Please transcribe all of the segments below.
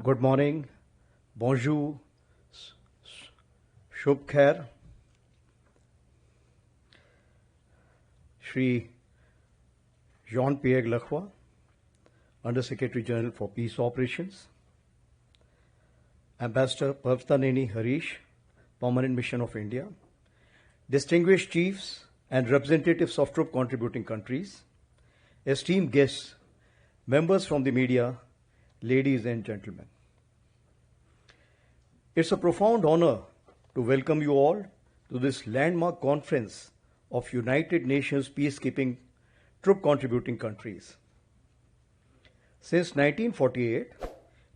Good morning, bonjour, shubh khair. Shri Jean-Pierre Lacroix, Under Secretary General for Peace Operations, Ambassador Parvtaneni Harish, Permanent Mission of India, distinguished chiefs and representatives of troop contributing countries, esteemed guests, members from the media, ladies and gentlemen. It's a profound honor to welcome you all to this landmark conference of United Nations Peacekeeping troop contributing countries. Since 1948,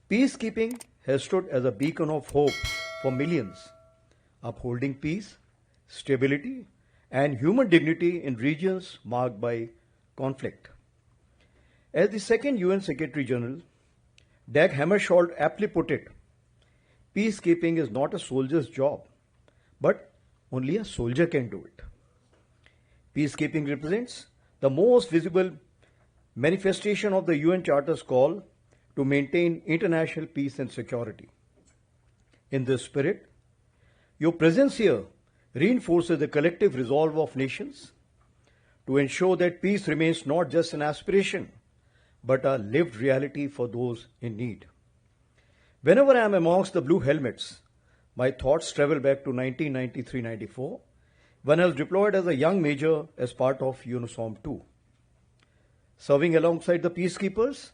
peacekeeping has stood as a beacon of hope for millions, upholding peace, stability, and human dignity in regions marked by conflict. As the second UN Secretary General, Dag Hammarskjöld aptly put it, peacekeeping is not a soldier's job, but only a soldier can do it. Peacekeeping represents the most visible manifestation of the UN Charter's call to maintain international peace and security. In this spirit, your presence here reinforces the collective resolve of nations to ensure that peace remains not just an aspiration, but a lived reality for those in need. Whenever I am amongst the blue helmets, my thoughts travel back to 1993-94, when I was deployed as a young major as part of UNISOM II. Serving alongside the peacekeepers,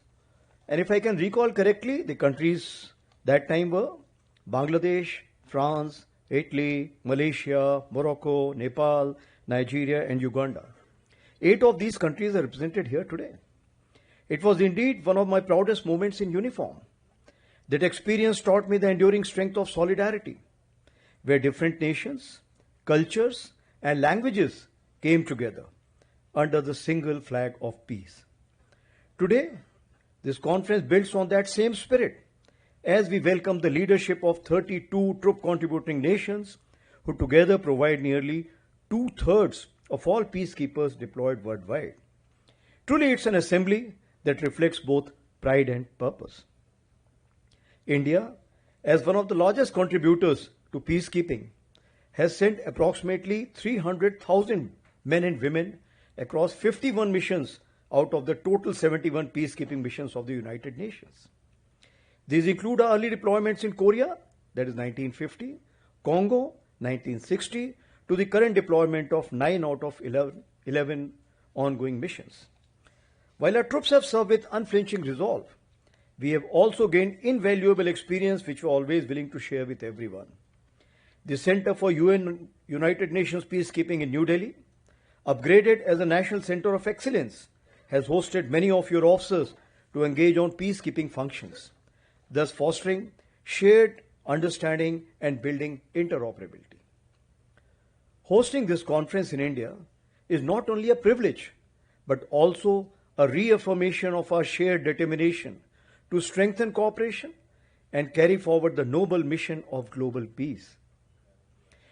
and if I can recall correctly, the countries that time were Bangladesh, France, Italy, Malaysia, Morocco, Nepal, Nigeria, and Uganda. 8 of these countries are represented here today. It was indeed one of my proudest moments in uniform. That experience taught me the enduring strength of solidarity, where different nations, cultures, and languages came together under the single flag of peace. Today, this conference builds on that same spirit as we welcome the leadership of 32 troop contributing nations who together provide nearly 2/3 of all peacekeepers deployed worldwide. Truly, it's an assembly that reflects both pride and purpose. India, as one of the largest contributors to peacekeeping, has sent approximately 300,000 men and women across 51 missions out of the total 71 peacekeeping missions of the United Nations. These include our early deployments in Korea, that is 1950, Congo, 1960, to the current deployment of 9 out of 11 ongoing missions. While our troops have served with unflinching resolve, we have also gained invaluable experience which we are always willing to share with everyone. The Center for United Nations Peacekeeping in New Delhi, upgraded as a National Center of Excellence, has hosted many of your officers to engage on peacekeeping functions, thus fostering shared understanding and building interoperability. Hosting this conference in India is not only a privilege, but also a reaffirmation of our shared determination to strengthen cooperation and carry forward the noble mission of global peace.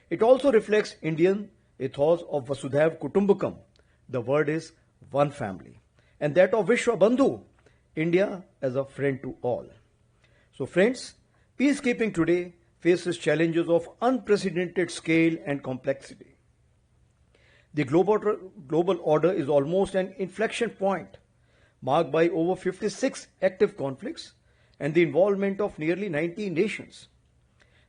It also reflects Indian ethos of Vasudhaiv Kutumbakam, the word is one family, and that of Vishwa Bandhu, India as a friend to all. So friends, peacekeeping today faces challenges of unprecedented scale and complexity. The global order is almost an inflection point, marked by over 56 active conflicts and the involvement of nearly 90 nations.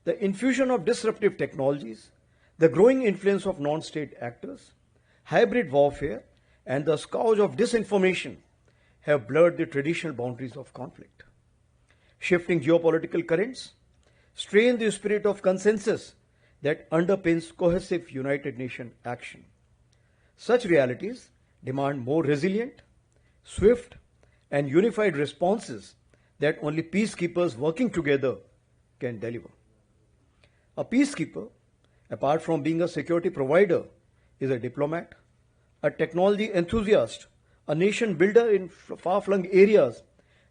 The infusion of disruptive technologies, the growing influence of non-state actors, hybrid warfare, and the scourge of disinformation have blurred the traditional boundaries of conflict. Shifting geopolitical currents strain the spirit of consensus that underpins cohesive United Nations action. Such realities demand more resilient, swift, and unified responses that only peacekeepers working together can deliver. A peacekeeper, apart from being a security provider, is a diplomat, a technology enthusiast, a nation builder in far-flung areas,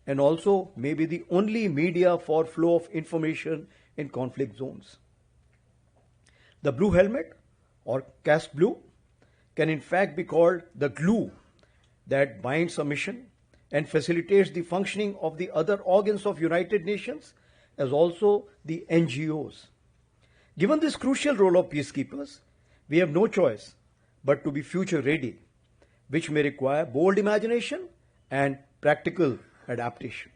and also may be the only media for flow of information in conflict zones. The blue helmet, or caste blue, can in fact be called the glue that binds a mission, and facilitates the functioning of the other organs of United Nations as also the NGOs. Given this crucial role of peacekeepers, we have no choice but to be future ready, which may require bold imagination and practical adaptation.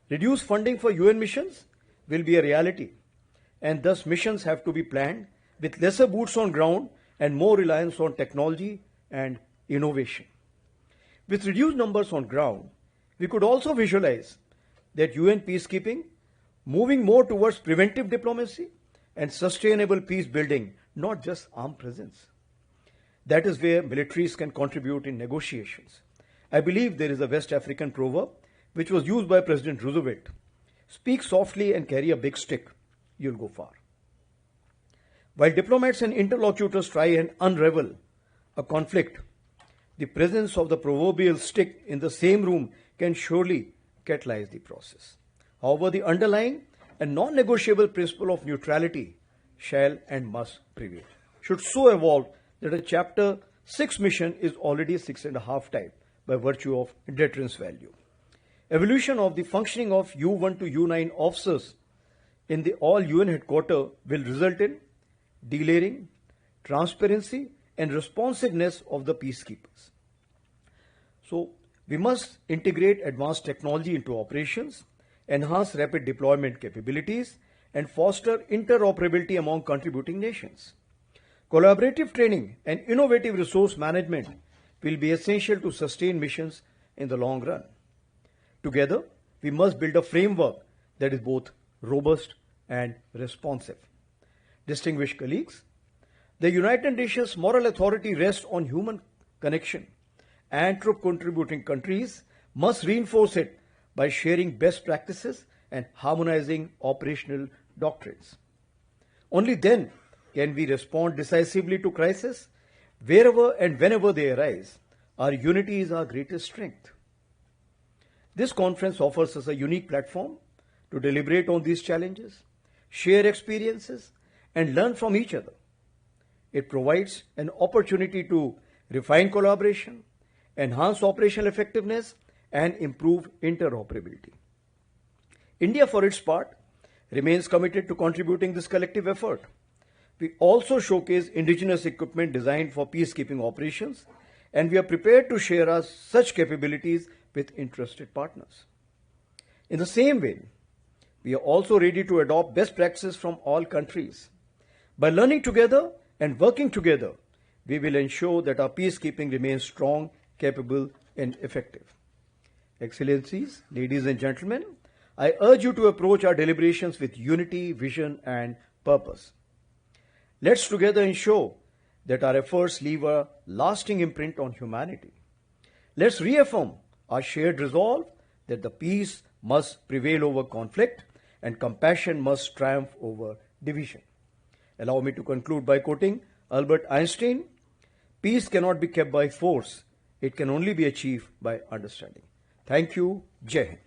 Reduced funding for UN missions will be a reality, and thus missions have to be planned with lesser boots on ground and more reliance on technology and innovation. With reduced numbers on ground, we could also visualize that UN peacekeeping moving more towards preventive diplomacy and sustainable peace building, not just armed presence. That is where militaries can contribute in negotiations. I believe there is a West African proverb which was used by President Roosevelt. Speak softly and carry a big stick. You'll go far. While diplomats and interlocutors try and unravel a conflict, the presence of the proverbial stick in the same room can surely catalyze the process. However, the underlying and non-negotiable principle of neutrality shall and must prevail. Should so evolve that a Chapter 6 mission is already 6.5 type by virtue of deterrence value. Evolution of the functioning of U1 to U9 officers in the all UN headquarters will result in delayering, transparency and responsiveness of the peacekeepers. So we must integrate advanced technology into operations, enhance rapid deployment capabilities and foster interoperability among contributing nations. Collaborative training and innovative resource management will be essential to sustain missions in the long run. Together, we must build a framework that is both robust and responsive. Distinguished colleagues, the United Nations moral authority rests on human connection, and troop contributing countries must reinforce it by sharing best practices and harmonizing operational doctrines. Only then can we respond decisively to crises. Wherever and whenever they arise, our unity is our greatest strength. This conference offers us a unique platform to deliberate on these challenges, share experiences, and learn from each other. It provides an opportunity to refine collaboration, enhance operational effectiveness, and improve interoperability. India, for its part, remains committed to contributing this collective effort. We also showcase indigenous equipment designed for peacekeeping operations, and we are prepared to share such capabilities with interested partners. In the same way, we are also ready to adopt best practices from all countries. By learning together and working together, we will ensure that our peacekeeping remains strong, capable, and effective. Excellencies, ladies and gentlemen, I urge you to approach our deliberations with unity, vision, and purpose. Let's together ensure that our efforts leave a lasting imprint on humanity. Let's reaffirm our shared resolve that the peace must prevail over conflict and compassion must triumph over division. Allow me to conclude by quoting Albert Einstein, "Peace cannot be kept by force, it can only be achieved by understanding." Thank you. Jai Hind.